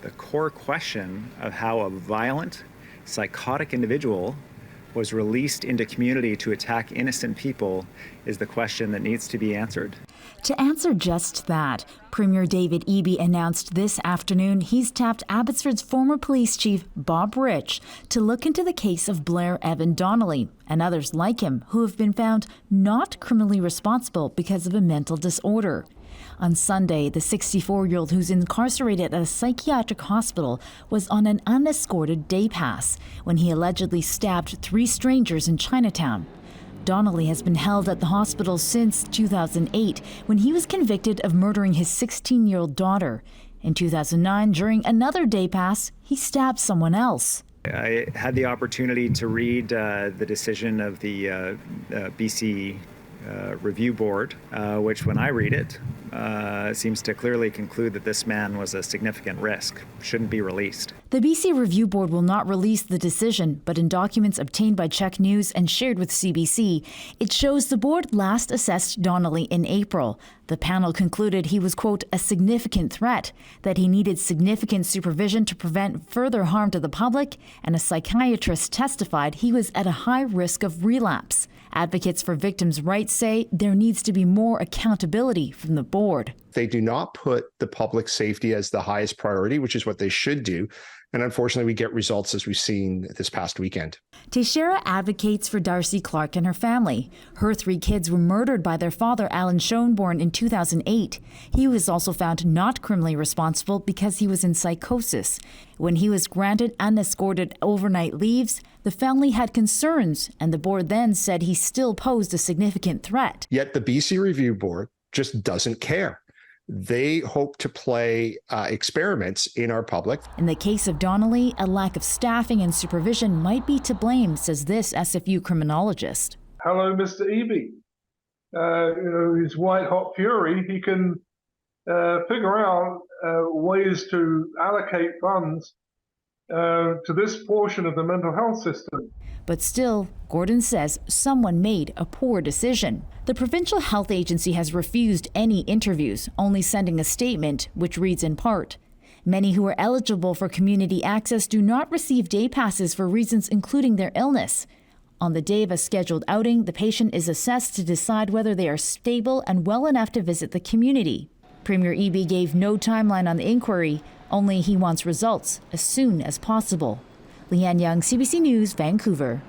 the core question of how a violent, psychotic individual was released into community to attack innocent people is the question that needs to be answered. To answer just that, Premier David Eby announced this afternoon he's tapped Abbotsford's former police chief, Bob Rich, to look into the case of Blair Donnelly and others like him who have been found not criminally responsible because of a mental disorder. On Sunday, the 64-year-old who's incarcerated at a psychiatric hospital was on an unescorted day pass when he allegedly stabbed 3 strangers in Chinatown. Donnelly has been held at the hospital since 2008 when he was convicted of murdering his 16-year-old daughter. In 2009, during another day pass, he stabbed someone else. I had the opportunity to read the decision of the BC Review Board, which when I read it, seems to clearly conclude that this man was a significant risk, shouldn't be released. The BC Review Board will not release the decision, but in documents obtained by CHEK News and shared with CBC, it shows the board last assessed Donnelly in April. The panel concluded he was, quote, a significant threat, that he needed significant supervision to prevent further harm to the public, and a psychiatrist testified he was at a high risk of relapse. Advocates for victims' rights say there needs to be more accountability from the board. They do not put the public safety as the highest priority, which is what they should do. And unfortunately, we get results as we've seen this past weekend. Teixeira advocates for Darcy Clark and her family. Her 3 kids were murdered by their father, Alan Schoenborn, in 2008. He was also found not criminally responsible because he was in psychosis. When he was granted unescorted overnight leaves, the family had concerns, and the board then said he still posed a significant threat. Yet the BC Review Board just doesn't care. They hope to play experiments in our public. In the case of Donnelly, a lack of staffing and supervision might be to blame, says this SFU criminologist. Hello, Mr. Eby. His white-hot fury, he can figure out ways to allocate funds to this portion of the mental health system. But still, Gordon says someone made a poor decision. The Provincial Health Agency has refused any interviews, only sending a statement which reads in part, many who are eligible for community access do not receive day passes for reasons including their illness. On the day of a scheduled outing, the patient is assessed to decide whether they are stable and well enough to visit the community. Premier Eby gave no timeline on the inquiry, only he wants results as soon as possible. Lien Yeung, CBC News, Vancouver.